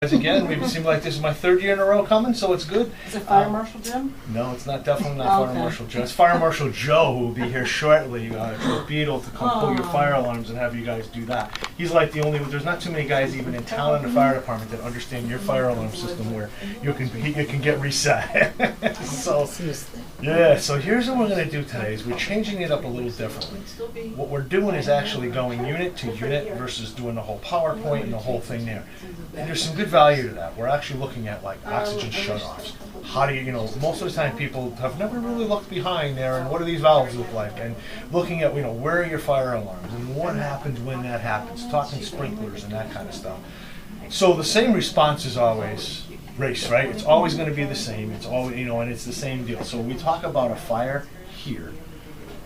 Again, it seems like this is my third year in a row coming, so it's good. Is it Fire Marshal Jim? No, it's not. Definitely not Fire Marshal Joe. It's Fire Marshal Joe, who will be here shortly. To Beetle to come pull your fire alarms and have you guys do that. He's like the only. There's not too many guys even in town in the fire department that understand your fire alarm system where you can get reset. So yeah. So here's what we're going to do today: is we're changing it up a little differently. What we're doing is actually going unit to unit versus doing the whole PowerPoint and the whole thing there. And there's some good value to that. We're actually looking at like oxygen shutoffs. How do you, most of the time people have never really looked behind there and what do these valves look like, and looking at, where are your fire alarms and what happens when that happens, talking sprinklers and that kind of stuff. So the same response is always race, right? It's always going to be the same. It's always, and it's the same deal. So when we talk about a fire here,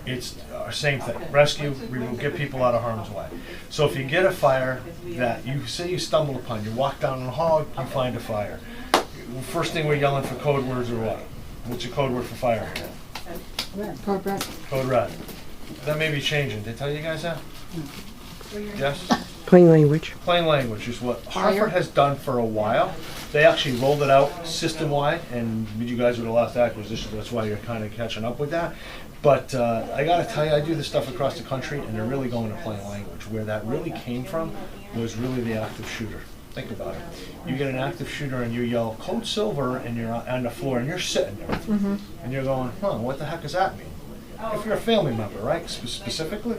it's the same thing. Rescue, we will get people out of harm's way. So if you get a fire that you say you stumble upon, you walk down the hall, you find a fire. First thing we're yelling for code words are what? What's your code word for fire? Code red. Code red. That may be changing. Did they tell you guys that? Yes? Plain language. Plain language is what Hartford has done for a while. They actually rolled it out system-wide, and you guys were the last acquisition, that's why you're kind of catching up with that. But I got to tell you, I do this stuff across the country, and they're really going to plain language. Where that really came from was really the active shooter. Think about it. You get an active shooter and you yell code silver and you're on the floor and you're sitting there and you're going, what the heck does that mean? If you're a family member, right, specifically?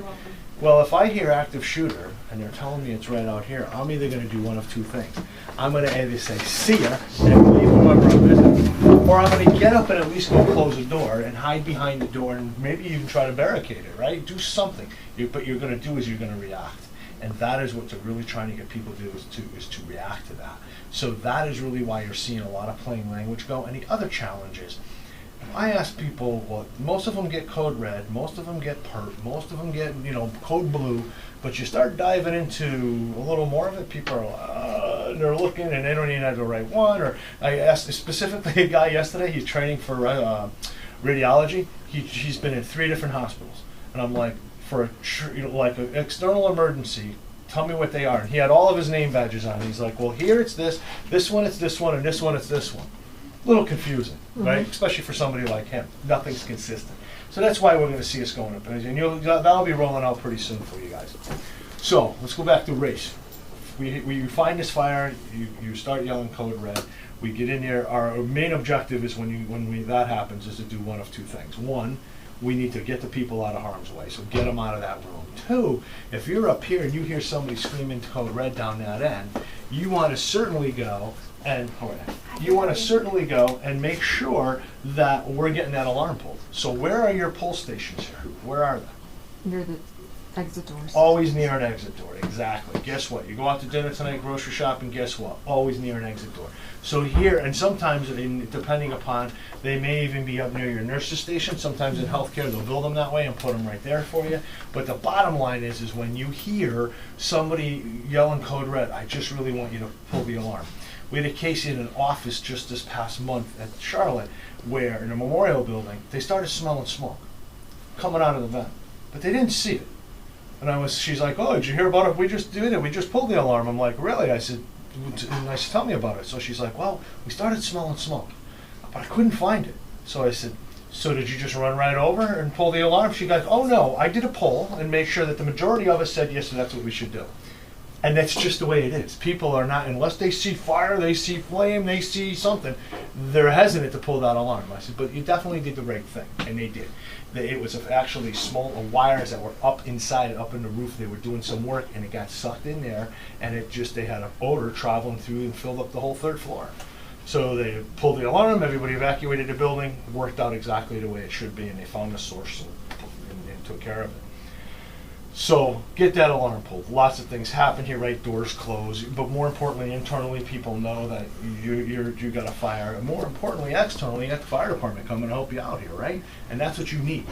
Well, if I hear active shooter and they're telling me it's right out here, I'm either going to do one of two things. I'm going to either say, see ya, and leave whoever I'm visiting, or I'm going to get up and at least go close the door and hide behind the door and maybe even try to barricade it, right? Do something. But you're going to do is you're going to react. And that is what they're really trying to get people to do is to react to that. So that is really why you're seeing a lot of plain language go. And the other challenge is, I ask people, well, most of them get code red, most of them get PERT, most of them get, code blue, but you start diving into a little more of it, people are, they're looking and they don't even have the right one. Or I asked specifically a guy yesterday, he's training for radiology. He's been in 3 different hospitals. And I'm like, for like an external emergency, tell me what they are. And he had all of his name badges on. He's like, well, here it's this one it's this one, and this one it's this one. A little confusing, right? Especially for somebody like him. Nothing's consistent. So that's why we're going to see us going up. And that'll be rolling out pretty soon for you guys. So let's go back to race. We find this fire, you start yelling code red. We get in there. Our main objective is when that happens is to do one of two things. One, we need to get the people out of harm's way, so get them out of that room. 2, if you're up here and you hear somebody screaming code red down that end, you want to certainly go and make sure that we're getting that alarm pulled. So where are your pull stations here? Where are they? Near the exit doors. Always near an exit door, exactly. Guess what? You go out to dinner tonight, grocery shopping, guess what? Always near an exit door. So here, and sometimes, depending upon, they may even be up near your nurse's station. Sometimes in healthcare, they'll build them that way and put them right there for you. But the bottom line is when you hear somebody yelling code red, I just really want you to pull the alarm. We had a case in an office just this past month at Charlotte where, in a memorial building, they started smelling smoke coming out of the vent, but they didn't see it. And she's like, oh, did you hear about it? We just did it. We just pulled the alarm. I'm like, really? I said, tell me about it. So she's like, well, we started smelling smoke, but I couldn't find it. So I said, so did you just run right over and pull the alarm? She's like, oh no, I did a poll and made sure that the majority of us said yes, so that's what we should do. And that's just the way it is. People are not, unless they see fire, they see flame, they see something, they're hesitant to pull that alarm. I said, but you definitely did the right thing, and they did. It was actually small wires that were up inside, up in the roof. They were doing some work, and it got sucked in there, and they had an odor traveling through and filled up the whole 3rd floor. So they pulled the alarm, everybody evacuated the building, worked out exactly the way it should be, and they found the source and took care of it. So get that alarm pulled. Lots of things happen here, right? Doors close, but more importantly, internally, people know that you got a fire. And more importantly, externally, you got the fire department coming to help you out here, right? And that's what you need.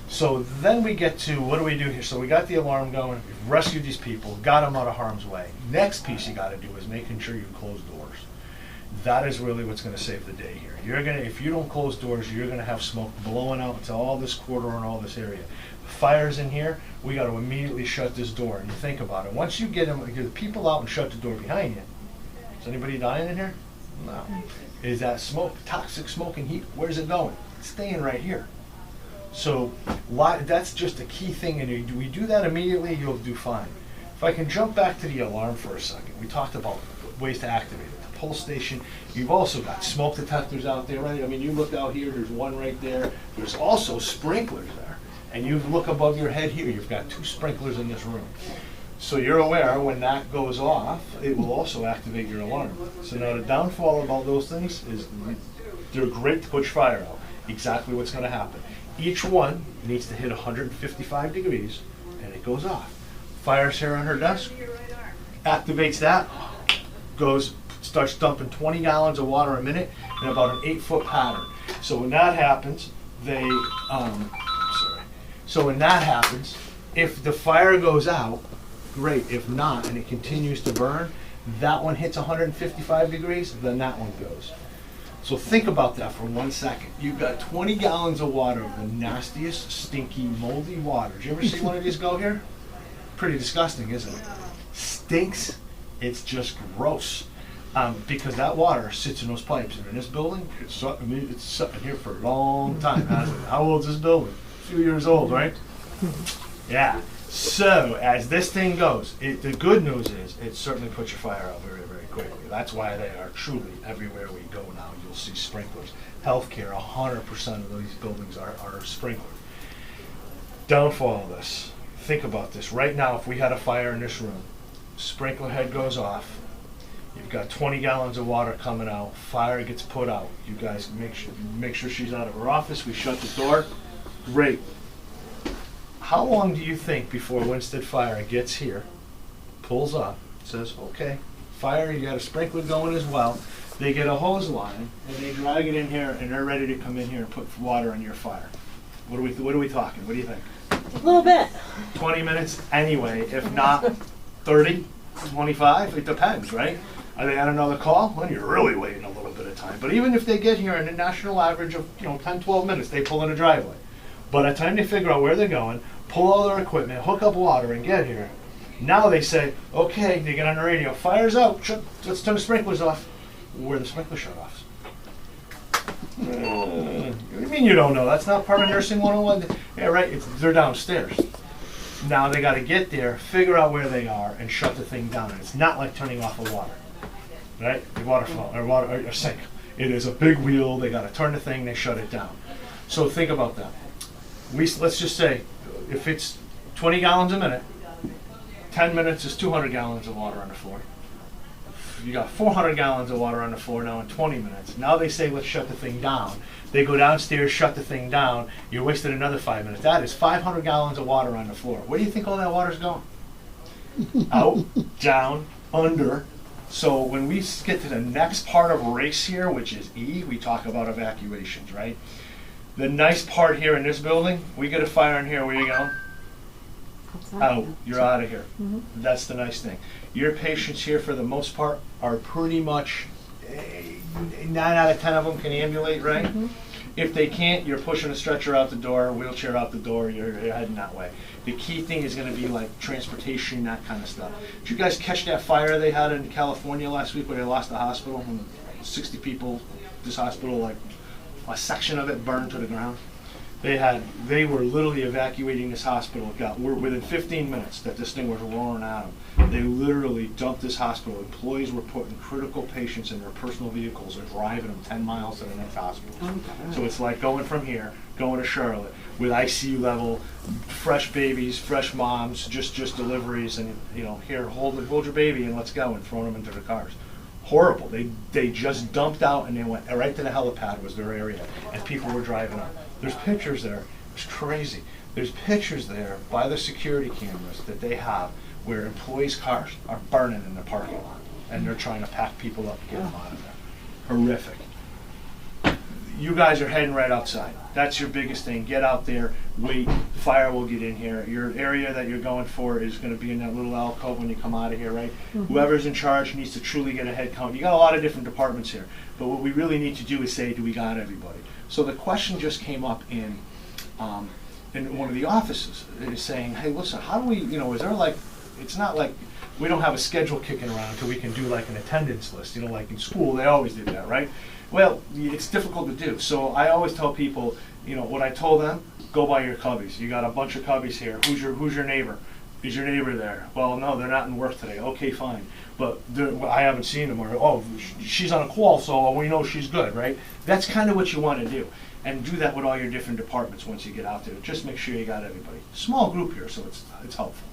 So then we get to, what do we do here? So we got the alarm going, we've rescued these people, got them out of harm's way. Next piece you got to do is making sure you close doors. That is really what's going to save the day here. If you don't close doors, you're going to have smoke blowing out into all this corridor and all this area. Fires in here, we got to immediately shut this door. And you think about it. Once you get the people out and shut the door behind you, Is anybody dying in here? No. Is that smoke, toxic smoke and heat, where's it going? It's staying right here. So that's just a key thing, and we do that immediately, you'll do fine. If I can jump back to the alarm for a second, we talked about ways to activate it. The pull station, you've also got smoke detectors out there, right? I mean, you look out here, there's one right there. There's also sprinklers there. And you look above your head here, you've got 2 sprinklers in this room. So you're aware when that goes off, it will also activate your alarm. So now the downfall of all those things is they're great to push fire out. Exactly what's going to happen. Each one needs to hit 155 degrees and it goes off. Fire's here on her desk, activates that, starts dumping 20 gallons of water a minute in about an 8-foot pattern. So when that happens, if the fire goes out, great. If not, and it continues to burn, that one hits 155 degrees, then that one goes. So think about that for 1 second. You've got 20 gallons of water of the nastiest, stinky, moldy water. Did you ever see one of these go here? Pretty disgusting, isn't it? Stinks. It's just gross. Because that water sits in those pipes. And in this building, it's sitting here for a long time, hasn't it? How old is this building? A few years old, right? Yeah. So as this thing goes, the good news is it certainly puts your fire out very, very quickly. That's why they are truly everywhere we go now. You'll see sprinklers. Healthcare, 100% of these buildings are sprinkled. Downfall of this. Think about this. Right now, if we had a fire in this room, sprinkler head goes off. You've got 20 gallons of water coming out. Fire gets put out. You guys make sure she's out of her office. We shut the door. Great. How long do you think before Winstead Fire gets here, pulls up, says, okay, fire, you got a sprinkler going as well. They get a hose line and they drag it in here and they're ready to come in here and put water on your fire. What are we talking? What do you think? A little bit. 20 minutes anyway, if not 30, 25, it depends, right? Are they on another call? Well, you're really waiting a little bit of time. But even if they get here in a national average of 10, 12 minutes, they pull in a driveway. By the time they figure out where they're going, pull all their equipment, hook up water, and get here, now they say, okay, they get on the radio, fire's out, let's turn the sprinklers off. Where are the sprinkler shut-offs? What do you mean you don't know? That's not part of Nursing 101. Yeah, right, they're downstairs. Now they got to get there, figure out where they are, and shut the thing down. And it's not like turning off a water, right? The water flow, or sink. It is a big wheel, they got to turn the thing, they shut it down. So think about that. Let's just say, if it's 20 gallons a minute, 10 minutes is 200 gallons of water on the floor. You got 400 gallons of water on the floor now in 20 minutes. Now they say, let's shut the thing down. They go downstairs, shut the thing down. You wasted another 5 minutes. That is 500 gallons of water on the floor. Where do you think all that water's going? Out, down, under. So when we get to the next part of race here, which is E, we talk about evacuations, right? The nice part here in this building, we get a fire in here, where you going? Out. You're out of here. Mm-hmm. That's the nice thing. Your patients here, for the most part, are pretty much 9 out of 10 of them can ambulate, right? Mm-hmm. If they can't, you're pushing a stretcher out the door, wheelchair out the door, you're heading that way. The key thing is going to be like transportation, that kind of stuff. Did you guys catch that fire they had in California last week where they lost the hospital? 60 people, this hospital, like a section of it burned to the ground. They were literally evacuating this hospital. We're within 15 minutes that this thing was roaring at them. They literally dumped this hospital. Employees were putting critical patients in their personal vehicles and driving them 10 miles to the next hospital. So it's like going from here, going to Charlotte with ICU level, fresh babies, fresh moms, just deliveries, and here, hold your baby and let's go, and throwing them into the cars. Horrible. They just dumped out and they went right to the helipad, was their area, and people were driving up. There's pictures there. It's crazy. There's pictures there by the security cameras that they have where employees' cars are burning in the parking lot, and they're trying to pack people up and get them out of there. Horrific. You guys are heading right outside. That's your biggest thing. Get out there, wait, fire will get in here. Your area that you're going for is going to be in that little alcove when you come out of here, right? Mm-hmm. Whoever's in charge needs to truly get a head count. You got a lot of different departments here, but what we really need to do is say, do we got everybody? So the question just came up in one of the offices, is saying, hey, listen, how do we, is there like, it's not like we don't have a schedule kicking around until we can do like an attendance list. You know, like in school, they always did that, right? Well, it's difficult to do. So I always tell people, you know, what I told them, go by your cubbies. You got a bunch of cubbies here. Who's your neighbor? Is your neighbor there? Well, no, they're not in work today. Okay, fine. But I haven't seen them. Or, oh, she's on a call, so we know she's good, right? That's kind of what you want to do. And do that with all your different departments once you get out there. Just make sure you got everybody. Small group here, so it's helpful.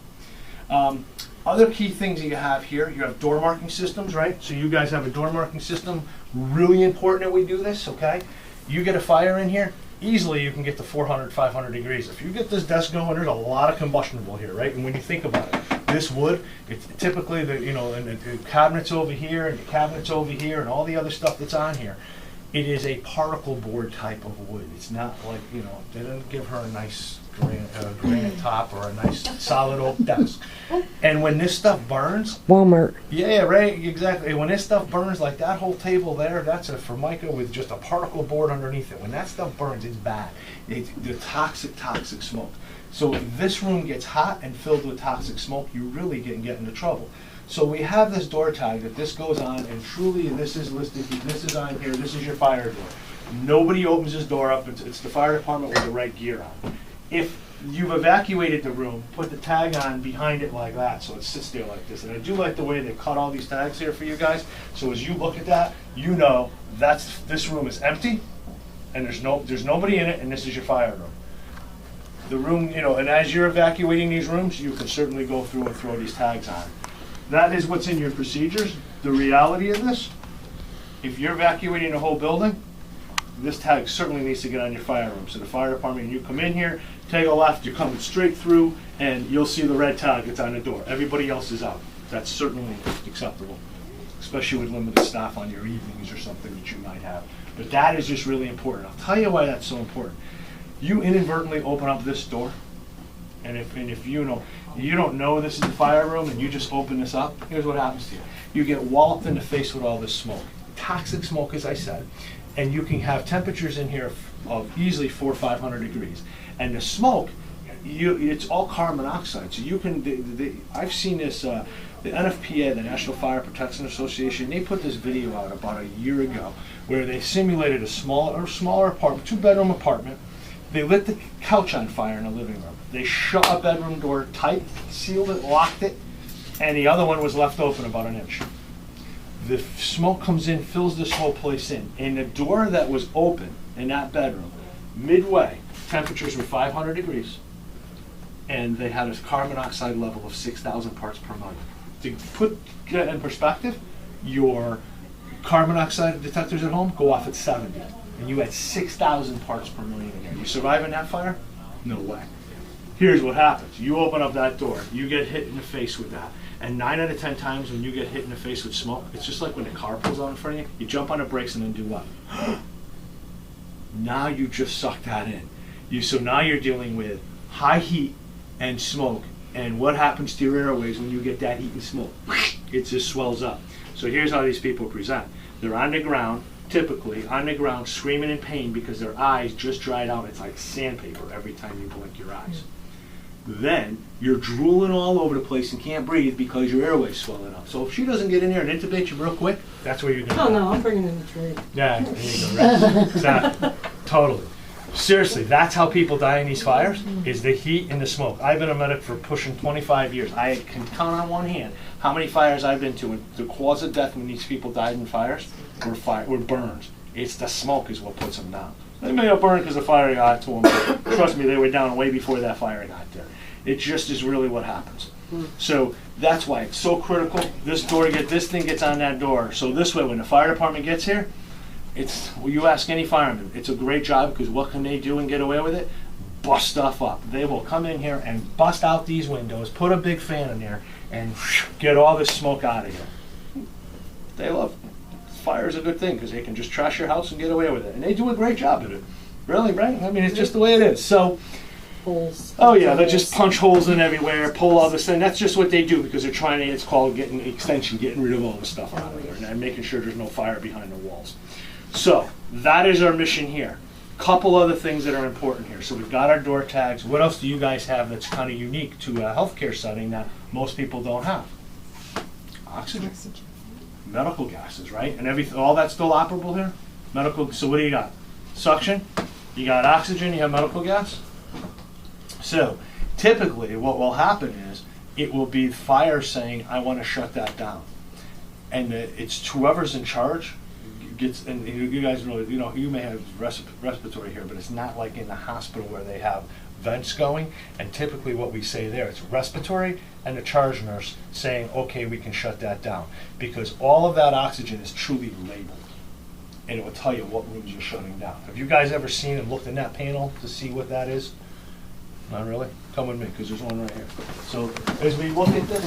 Other key things that you have here, you have door marking systems, right? So you guys have a door marking system. Really important that we do this, okay? You get a fire in here, easily you can get to 400, 500 degrees. If you get this desk going, there's a lot of combustible here, right? And when you think about it, this wood, it's typically the, you know, and the cabinets over here, and the cabinets over here, and all the other stuff that's on here. It is a particle board type of wood. It's not like, you know, they didn't give her a nice granite top or a nice solid oak desk. And when this stuff burns, Walmart. yeah, right, exactly. When this stuff burns, like that whole table there, that's a Formica with just a particle board underneath it. When that stuff burns, it's bad. It's the toxic smoke. So if this room gets hot and filled with toxic smoke, you really can get into trouble. So we have this door tag that this goes on, and truly this is listed, this is on here, this is your fire door. Nobody opens this door up, it's the fire department with the right gear on. If you've evacuated the room, put the tag on behind it like that, so it sits there like this. And I do like the way they cut all these tags here for you guys, so as you look at that, you know this room is empty, and there's nobody in it, and this is your fire room. The room, you know, and as you're evacuating these rooms, you can certainly go through and throw these tags on. That is what's in your procedures. The reality of this, if you're evacuating the whole building, this tag certainly needs to get on your fire room. So the fire department, you come in here, take a left, you're coming straight through, and you'll see the red tag that's on the door. Everybody else is out. That's certainly acceptable, especially with limited staff on your evenings or something that you might have. But that is just really important. I'll tell you why that's so important. You inadvertently open up this door, and if you know, you don't know this is the fire room and you just open this up, here's what happens to you. You get walloped in the face with all this smoke. Toxic smoke, as I said, and you can have temperatures in here of easily 400 or 500 degrees. And the smoke, it's all carbon monoxide. So you can, I've seen this, the NFPA, the National Fire Protection Association, they put this video out about a year ago where they simulated a smaller apartment, 2-bedroom apartment. They lit the couch on fire in the living room. They shut a bedroom door tight, sealed it, locked it, and the other one was left open about an inch. The smoke comes in, fills this whole place in. And the door that was open in that bedroom, midway, temperatures were 500 degrees, and they had a carbon monoxide level of 6,000 parts per million. To put that in perspective, your carbon monoxide detectors at home go off at 70. And you had 6,000 parts per million in there. You survive in that fire? No way. Here's what happens. You open up that door, you get hit in the face with that. And 9 out of 10 times when you get hit in the face with smoke, it's just like when a car pulls out in front of you, you jump on the brakes and then do what? Now you just suck that in. So now you're dealing with high heat and smoke. And what happens to your airways when you get that heat and smoke? It just swells up. So here's how these people present. They're on the ground, typically on the ground, screaming in pain because their eyes just dried out. It's like sandpaper every time you blink your eyes. Then you're drooling all over the place and can't breathe because your airway's swelling up. So if she doesn't get in there and intubate you real quick, that's where you're going to Oh, no, I'm bringing in the tree. Yeah, there you go. Right? Exactly. Totally. Seriously, that's how people die in these fires, is the heat and the smoke. I've been a medic for pushing 25 years. I can count on one hand how many fires I've been to, and the cause of death when these people died in fires were burns. It's the smoke is what puts them down. They may have burned because the fire got to them, but trust me, they were down way before that fire got there. It just is really what happens. So that's why it's so critical. This thing gets on that door. So this way, when the fire department gets here, you ask any fireman, it's a great job because what can they do and get away with it? Bust stuff up. They will come in here and bust out these windows, put a big fan in there, and get all this smoke out of here. They love it. Fire is a good thing because they can just trash your house and get away with it. And they do a great job at it. Really, right? I mean, it's just the way it is. So, Holes. oh yeah, they just punch holes in everywhere, pull all this thing. That's just what they do because they're trying to, it's called getting extension, getting rid of all the stuff out of there and making sure there's no fire behind the walls. So, that is our mission here. Couple other things that are important here. So we've got our door tags. What else do you guys have that's kind of unique to a healthcare setting that most people don't have? Oxygen. Medical gases, right? And all that's still operable here? Medical, so what do you got? Suction, you got oxygen, you have medical gas. So typically what will happen is it will be fire saying, I want to shut that down. And it's whoever's in charge gets, and you guys know, you may have respiratory here, but it's not like in the hospital where they have vents going. And typically what we say there, it's respiratory and the charge nurse saying, okay, we can shut that down. Because all of that oxygen is truly labeled. And it will tell you what rooms you're shutting down. Have you guys ever seen and looked in that panel to see what that is? Not really? Come with me, because there's one right here. So as we look at this,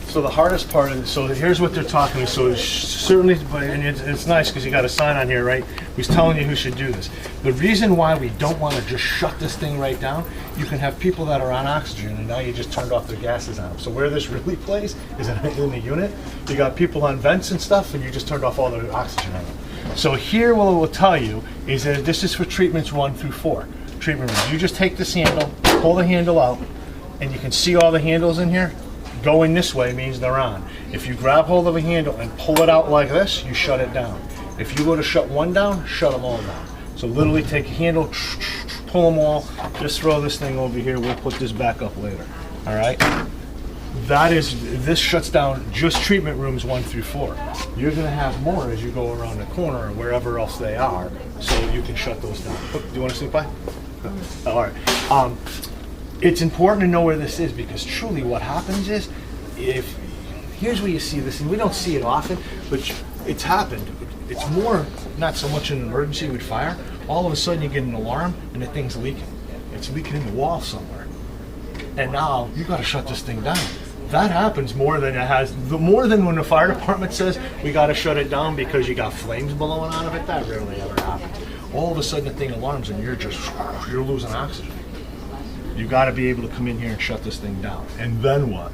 so the hardest part is, so here's what they're talking about. So certainly, and it's nice because you got a sign on here, right? Who's telling you who should do this. The reason why we don't want to just shut this thing right down, you can have people that are on oxygen and now you just turned off their gases on them. So where this really plays is in the unit. You got people on vents and stuff and you just turned off all their oxygen on them. So here what it will tell you is that this is for treatments 1 through 4. Treatment rooms. You just take this handle, pull the handle out, and you can see all the handles in here. Going this way means they're on. If you grab hold of a handle and pull it out like this, you shut it down. If you go to shut one down, shut them all down. So literally take a handle, pull them all, just throw this thing over here, we'll put this back up later. All right? This shuts down just treatment rooms 1 through 4. You're gonna have more as you go around the corner or wherever else they are, so you can shut those down. Do you wanna sneak by? All right. It's important to know where this is because truly what happens is, here's where you see this, and we don't see it often, but it's happened. It's more, not so much an emergency with fire. All of a sudden you get an alarm and the thing's leaking. It's leaking in the wall somewhere. And now you gotta shut this thing down. That happens more than more than when the fire department says we gotta shut it down because you got flames blowing out of it. That rarely ever happens. All of a sudden the thing alarms and you're losing oxygen. You got to be able to come in here and shut this thing down. And then what?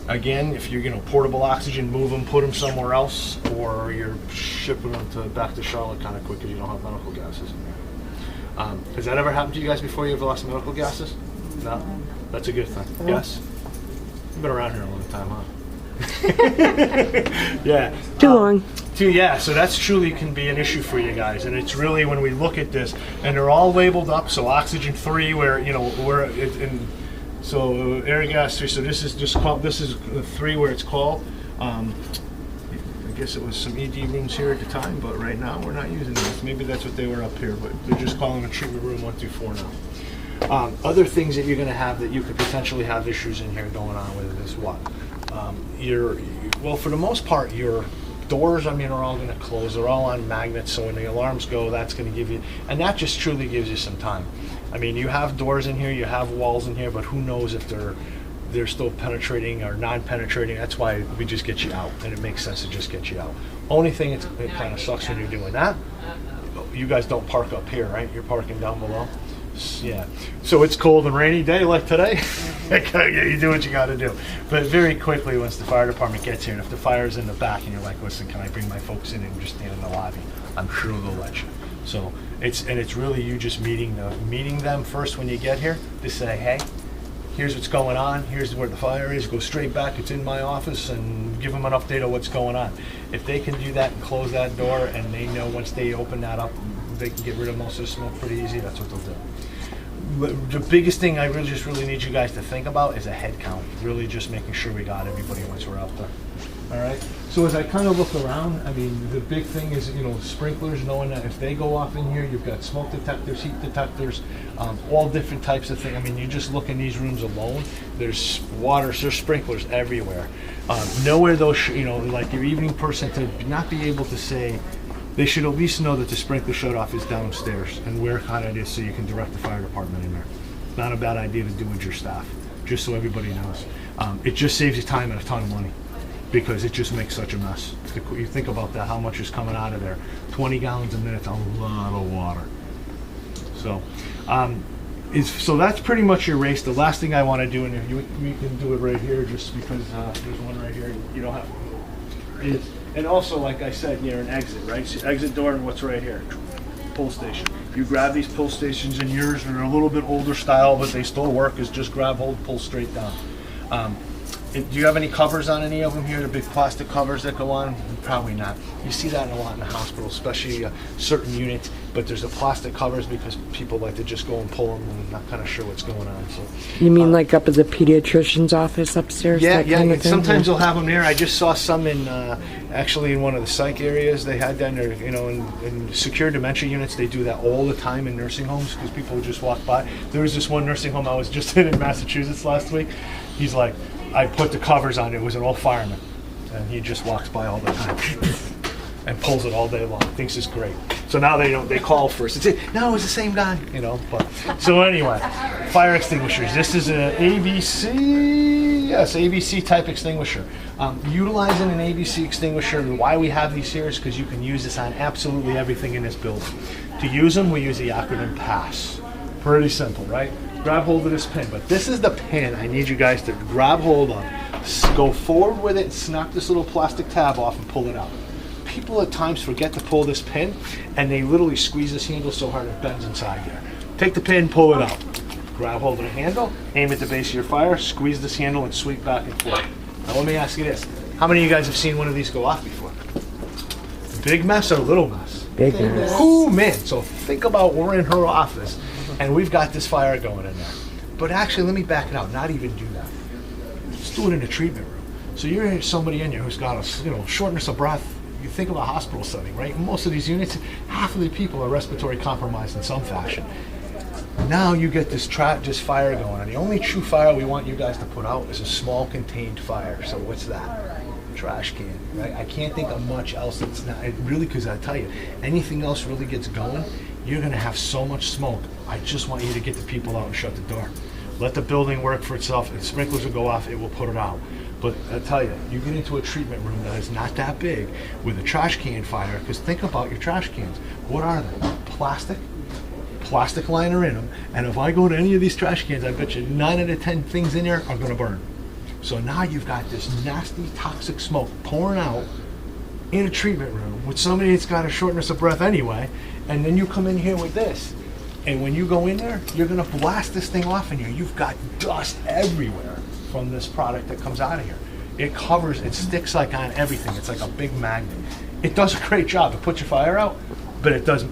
Again, if you're portable oxygen, move them, put them somewhere else, or you're shipping them back to Charlotte kind of quick because you don't have medical gases in there. Has that ever happened to you guys before? You ever lost medical gases? No? That's a good thing. Yes? You've been around here a long time, huh? Yeah. Too long. Yeah, so that's truly can be an issue for you guys, and it's really when we look at this, and they're all labeled up. So oxygen 3, where so air gas 3. So this is just called. This is 3 where it's called. I guess it was some ED rooms here at the time, but right now we're not using those. Maybe that's what they were up here, but they're just calling a treatment room 1 through 4 now. Other things that you're going to have that you could potentially have issues in here going on with it is what? Well, for the most part, your doors, are all going to close. They're all on magnets, so when the alarms go, that's going to give you, and that just truly gives you some time. You have doors in here, you have walls in here, but who knows if they're still penetrating or non-penetrating. That's why we just get you out, and it makes sense to just get you out. Only thing it kind of sucks when you're doing that, you guys don't park up here, right? You're parking down below. Yeah, so it's cold and rainy day like today. You do what you got to do. But very quickly, once the fire department gets here, and if the fire's in the back, and you're like, "Listen, can I bring my folks in and just stand in the lobby?" I'm sure they'll let you. So it's really you just meeting them first when you get here to say, "Hey, here's what's going on. Here's where the fire is. Go straight back. It's in my office," and give them an update of what's going on. If they can do that and close that door, and they know once they open that up, they can get rid of most of the smoke pretty easy. That's what they'll do. The biggest thing I really need you guys to think about is a head count. Really just making sure we got everybody once we're out there. All right? So as I kind of look around, the big thing is, sprinklers, knowing that if they go off in here, you've got smoke detectors, heat detectors, all different types of things. You just look in these rooms alone, there's water, there's sprinklers everywhere. Nowhere those, like your evening person to not be able to say, they should at least know that the sprinkler shut-off is downstairs and where kind of it is so you can direct the fire department in there. Not a bad idea to do with your staff, just so everybody knows. It just saves you time and a ton of money because it just makes such a mess. You think about that, how much is coming out of there. 20 gallons a minute, a lot of water. So, so that's pretty much your race. The last thing I want to do, and we can do it right here just because there's one right here you don't have to. And also, like I said, an exit, right? So exit door and what's right here. pull station. You grab these pull stations, and yours are a little bit older style, but they still work. Is just grab, hold, pull straight down. Do you have any covers on any of them here? The big plastic covers that go on? Probably not. You see that a lot in the hospital, especially certain units. But there's the plastic covers because people like to just go and pull them and not kind of sure what's going on. So you mean like up at the pediatrician's office upstairs? Yeah, that yeah. kind of thing? Sometimes they'll have them there. I just saw some in actually in one of the psych areas. They had that in their, in secure dementia units. They do that all the time in nursing homes because people just walk by. There was this one nursing home I was just in Massachusetts last week. He's like, I put the covers on. It was an old fireman, and he just walks by all the time and pulls it all day long. Thinks it's great. So now they call first. No, it's the same guy, But so anyway, fire extinguishers. This is an ABC, yes, ABC type extinguisher. Utilizing an ABC extinguisher. Why we have these here is because you can use this on absolutely everything in this building. To use them, we use the acronym PASS. Pretty simple, right? Grab hold of this pin, but this is the pin I need you guys to grab hold of. Go forward with it, snap this little plastic tab off and pull it out. People at times forget to pull this pin and they literally squeeze this handle so hard it bends inside here. Take the pin, pull it out. Grab hold of the handle, aim at the base of your fire, squeeze this handle and sweep back and forth. Now let me ask you this. How many of you guys have seen one of these go off before? Big mess or little mess? Big mess. Ooh, man. So think about we're in her office and we've got this fire going in there. But actually, let me back it out. Not even do that. Let's do it in a treatment room. So you're somebody in here who's got a shortness of breath. You think of a hospital setting, right? Most of these units, half of the people are respiratory compromised in some fashion. Now you get this fire going, and the only true fire we want you guys to put out is a small contained fire. So what's that? Trash can, right? I can't think of much else that's not, really, because I tell you, anything else really gets going, you're gonna have so much smoke. I just want you to get the people out and shut the door. Let the building work for itself. If sprinklers will go off, it will put it out. But I tell you, you get into a treatment room that is not that big with a trash can fire, because think about your trash cans. What are they? Plastic liner in them. And if I go to any of these trash cans, I bet you 9 out of 10 things in there are gonna burn. So now you've got this nasty, toxic smoke pouring out in a treatment room with somebody that's got a shortness of breath anyway, and then you come in here with this. And when you go in there, you're gonna blast this thing off in here. You've got dust everywhere from this product that comes out of here. It covers, it sticks like on everything. It's like a big magnet. It does a great job to put your fire out, but it does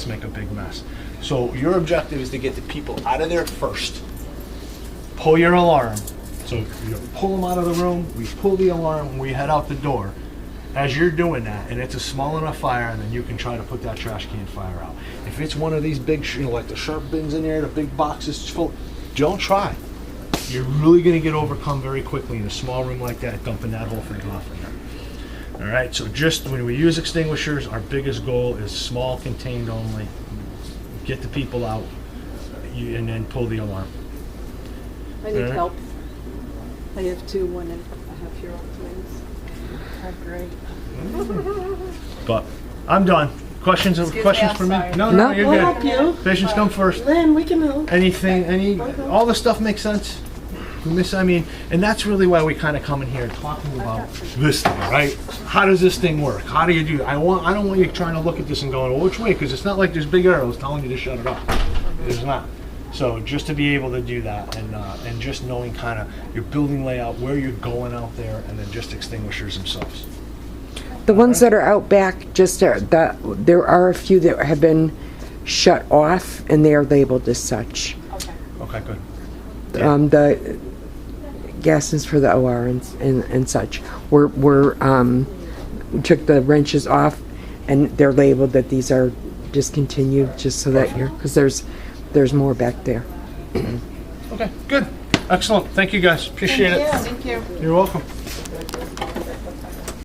make a big mess. So your objective is to get the people out of there first. Pull your alarm. So you pull them out of the room, we pull the alarm, and we head out the door. As you're doing that, and it's a small enough fire, and then you can try to put that trash can fire out. If it's one of these big, like the sharp bins in there, the big boxes full, don't try. You're really going to get overcome very quickly in a small room like that, dumping that whole thing off in there. All right, so just when we use extinguishers, our biggest goal is small, contained only. Get the people out, and then pull the alarm. I need help. I have 2 1.5-year-old twins. Oh, great. But I'm done. Questions for me? Sorry. No, No, you're we'll good. help you. Patients come first. Lynn, we can help. All the stuff makes sense. And that's really why we kind of come in here talking about this thing, right? How does this thing work? How do you do it? I don't want you trying to look at this and going, well, which way? Because it's not like there's big arrows telling you to shut it off. There's not. So just to be able to do that, and just knowing kind of your building layout, where you're going out there, and then just extinguishers themselves. The ones that are out back, there are a few that have been shut off, and they are labeled as such. Okay, good. The gases for the OR and such. We took the wrenches off, and they're labeled that these are discontinued, just so that because there's more back there. Okay, good. Excellent. Thank you guys. Appreciate it. Thank you. You're welcome.